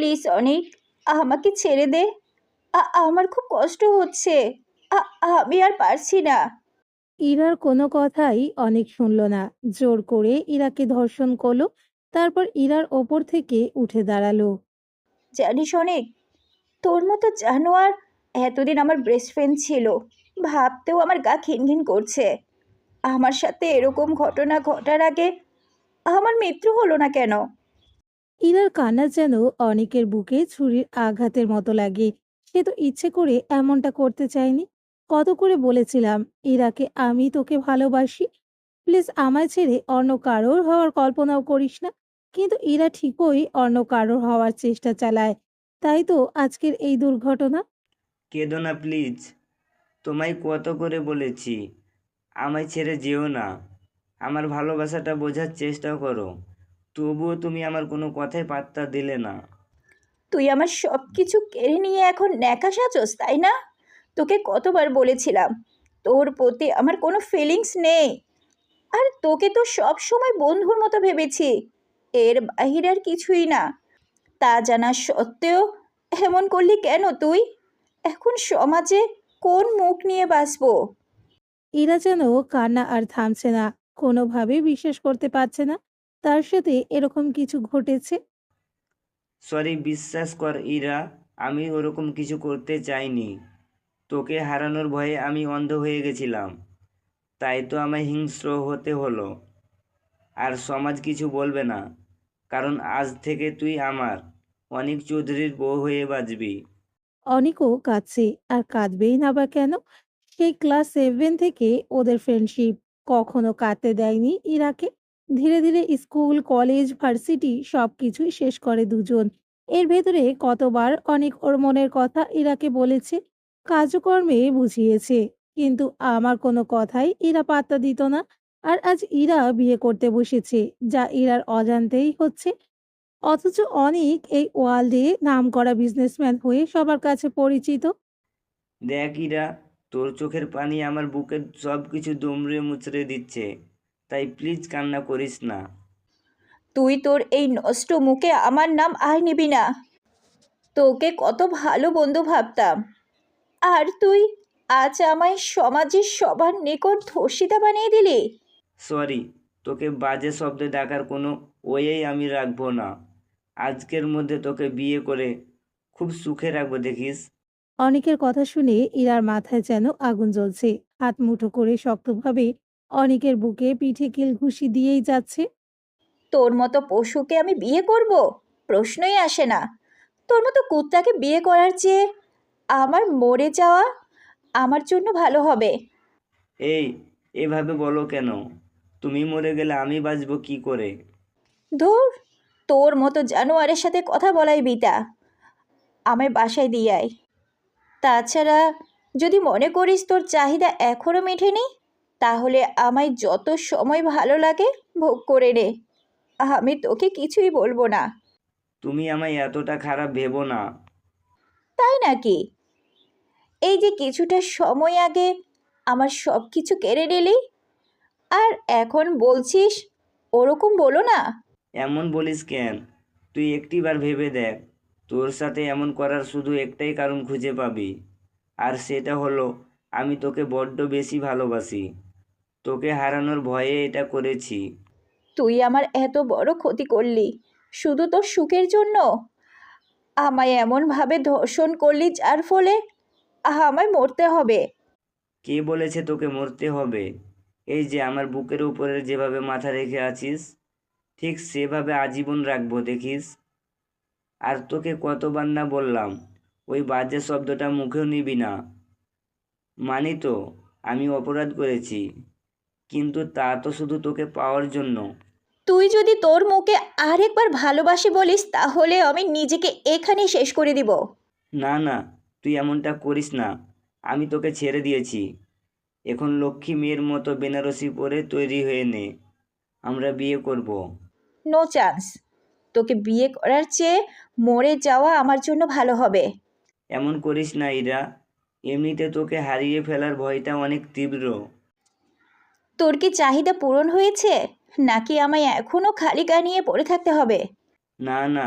Please অনেক, আমাকে ছেড়ে দে। আমার খুব কষ্ট হচ্ছে। আমি আর পারছি না। ইরার কোনো কথাই অনেক শুনল না। জোর করে ইরাকে ধর্ষণ করলো। তারপর ইরার ওপর থেকে উঠে দাঁড়ালো। জানিস অনেক, তোর মতো জানোয়ার এতদিন আমার বেস্ট ফ্রেন্ড ছিল। ভাবতেও আমার গা ঘিনঘিন করছে। আমার সাথে এরকম ঘটনা ঘটার আগে আমার মৃত্যু হলো না কেন? ইরার কান্না যেন অনেকের বুকে ছুরির আঘাতের মতো লাগে। সে তো ইচ্ছে করে এমনটা করতে চায়নি। কত করে বলেছিলাম ইরাকে, আমি তোকে ভালোবাসি, প্লিজ আমায় ছেড়ে অন্য কারোর হওয়ার কল্পনাও করিস না। কিন্তু ইরা ঠিকই অন্য কারোর হওয়ার চেষ্টা চালায়। তাই তো আজকের এই দুর্ঘটনা। কেঁদো না প্লিজ। তোমায় কত করে বলেছি আমায় ছেড়ে যেও না। আমার ভালোবাসাটা বোঝার চেষ্টা করো। তবুও তুমি আমার কোনো কথায় পাত্তা দিলে না। তুই আমার সব কিছু কেড়ে নিয়ে এখন ন্যাকা সাজস, তাই না? তোকে কতবার বলেছিলাম তোর প্রতি আমার কোনো ফিলিংস নেই। আর তোকে তো সব সময় বন্ধুর মতো ভেবেছি, এর বাহিরে আর কিছুই না। তা জানা সত্ত্বেও এমন করলি কেন তুই? এখন সমাজে কোন মুখ নিয়ে বাঁচবো? ইরা যেন কান্না আর থামছে না। কোনোভাবেই বিশ্বাস করতে পারছে না তার সাথে এরকম কিছু ঘটেছে। সরি, বিশ্বাস কর ইরা, আমি ওরকম কিছু করতে চাইনি। তোকে হারানোর ভয়ে আমি অন্ধ হয়ে গেছিলাম। তাই তো আমায় হিংস্র হতে হলো। আর সমাজ কিছু বলবে না, কারণ আজ থেকে তুই আমার অনিক চৌধুরীর বউ হয়ে বাঁচবি। অনিকও কাঁদছে। আর কাঁদবেই না বা কেন? সেই ক্লাস 7 থেকে ওদের ফ্রেন্ডশিপ কখনো কাঁদতে দেয়নি ইরাকে। ধীরে ধীরে স্কুল, কলেজ, ভার্সিটি সবকিছুই শেষ করে দুজন। এর ভেতরে কতবার অনেক ওর মনের কথা ইরাকে বলেছে, কাজকর্মে বুঝিয়েছে। কিন্তু আমার কোনো কথাই ইরা পাত্তা দিত না। আর আজ ইরা বিয়ে করতে বসেছে, যা ইরার অজান্তেই হচ্ছে। অথচ অনেক এই ওয়ার্ল্ডে নামকরা বিজনেসম্যান হয়ে সবার কাছে পরিচিত। দেখ ইরা, তোর চোখের পানি আমার বুকের সব কিছু দুমড়ে মুচড়ে দিচ্ছে। তাই প্লিজ কান্না করিস না। তুই তোর এই নষ্ট মুখে আমার নাম আর নিবি না। তোকে কত ভালো বন্ধু ভাবতাম, আর তুই আজ আমায় সমাজের সবার নিকট ধর্ষিতা বানিয়ে দিলি। সরি, তোকে বাজে শব্দে ডাকার কোনো ওয়েই আমি রাখবো না। আজকের মধ্যে তোকে বিয়ে করে খুব সুখে রাখবো, দেখিস। অনেকের কথা শুনে ইরার মাথায় যেন আগুন জ্বলছে। হাত মুঠো করে শক্তভাবে অনেকের বুকে পিঠে কিল ঘুষি দিয়েই যাচ্ছে। তোর মতো পশুকে আমি বিয়ে করব? প্রশ্নই আসে না। তোর মতো কুত্তাকে বিয়ে করার চেয়ে আমার মরে যাওয়া আমার জন্য ভালো হবে। এই, এভাবে বলো কেন? তুমি মরে গেলে আমি বাঁচবো কি করে? ধুর, তোর মতো জানোয়ারের সাথে কথা বলাই বিটা। আমায় বাসায় দিয়ে আয়। তাছাড়া যদি মনে করিস তোর চাহিদা এখনও মেটেনি, তাহলে আমায় যত সময় ভালো লাগে ভোগ করে নে। আমি তোকে কিছুই বলবো না। তুমি আমায় এতটা খারাপ ভেবো না। তাই নাকি? এই যে কিছুটা সময় আগে আমার সব কিছু কেড়ে নিলি, আর এখন বলছিস ওরকম বলো না। এমন বলিস কেন? তুই একটিবার ভেবে দেখ। তোর সাথে এমন করার শুধু একটাই কারণ খুঁজে পাবি। আর সেটা হলো, আমি তোকে বড্ড বেশি ভালোবাসি। তোকে হারানোর ভয়ে এটা করেছি। তুই আমার এত বড় ক্ষতি করলি শুধু তোর সুখের জন্য। আমায় এমনভাবে ধর্ষণ করলি যার ফলে আমায় মরতে হবে। কে বলেছে তোকে মরতে হবে? এই যে আমার বুকের উপরে যেভাবে মাথা রেখে আছিস, ঠিক সেভাবে আজীবন রাখবো, দেখিস। আর তোকে কতবার না বললাম ওই বাজে শব্দটা মুখেও নিবি না। মানি তো আমি অপরাধ করেছি, কিন্তু তা তো শুধু তোকে পাওয়ার জন্য। তুই যদি তোর মুখে আরেকবার ভালোবাসি বলিস তাহলে আমি নিজেকে এখানেই শেষ করে দিব। না না, তুই এমনটা করিস না। আমি তোকে ছেড়ে দিয়েছি। এখন লক্ষ্মী মেয়ের মতো বেনারসি পরে তৈরি হয়ে নে, আমরা বিয়ে করব। No chance. তোকে বিয়ে করার চেয়ে মরে যাওয়া আমার জন্য ভালো হবে। এমন করিস না ইরা। এমনিতে তোকে হারিয়ে ফেলার ভয়টা অনেক তীব্র। তোর কি চাহিদা পূরণ হয়েছে, নাকি আমায় এখনো খালি গা নিয়ে পড়ে থাকতে হবে? না না,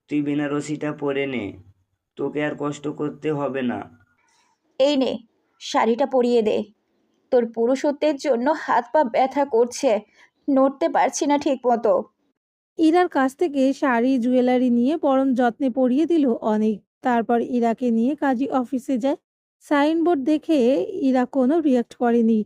তুই বেনারসিটা পরে নে, তোকে আর কষ্ট করতে হবে না। এই নে, শাড়িটা পরিয়ে দে। তোর পুরুষত্বের জন্য হাত পা ব্যথা করছে, নড়তে পারছি না ঠিক মতো। ইরার কাছ থেকে শাড়ি জুয়েলারি নিয়ে পরম যত্নে পরিয়ে দিল অনেক। তারপর ইরাকে নিয়ে কাজী অফিসে যায়। সাইনবোর্ড দেখে ইরা কোনো রিয়াক্ট করেনি।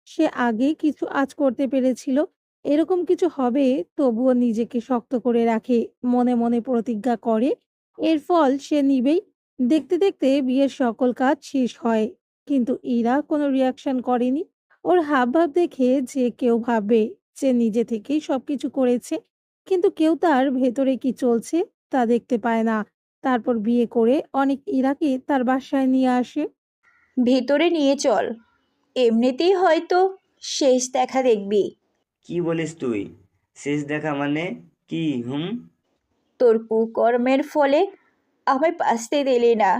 সে আগেই কিছু আঁচ করতে পেরেছিল, এরকম কিছু হবে, তবুও নিজেকে শক্ত করে রাখে। মনে মনে প্রতিজ্ঞা করে এর ফল সে নিবেই। দেখতে দেখতে বিয়ের সকল কাজ শেষ হয়, কিন্তু ইরা কোনো রিয়াকশন করেনি। ওর হাবভাব দেখে যে কেউ ভাববে যে নিজে থেকেই সবকিছু করেছে, কিন্তু কেউ তার ভেতরে কি চলছে তা দেখতে পায় না। তারপর বিয়ে করে অনেক ইরাকে তার বাসায় নিয়ে আসে। ভেতরে নিয়ে চল, এমনিতেই হয়তো শেষ দেখা দেখবি। কি বলিস তুই? শেষ দেখা মানে কি? তোর কুকর্মের ফলে আমায় বাঁচতে দিলি না।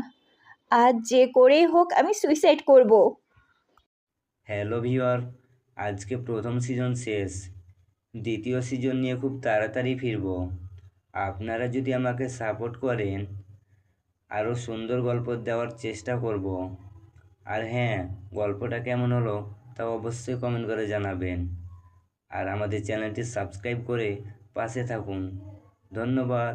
আজ যে করেই হোক আমি সুইসাইড করব। হ্যালো ভিউয়ার, আজকে প্রথম সিজন শেষ। দ্বিতীয় সিজন নিয়ে খুব তাড়াতাড়ি ফিরব। আপনারা যদি আমাকে সাপোর্ট করেন, আরও সুন্দর গল্প দেওয়ার চেষ্টা করব। আর হ্যাঁ, গল্পটা কেমন হলো তা অবশ্যই কমেন্ট করে জানাবেন। আর আমাদের চ্যানেলটি সাবস্ক্রাইব করে পাশে থাকুন। ধন্যবাদ।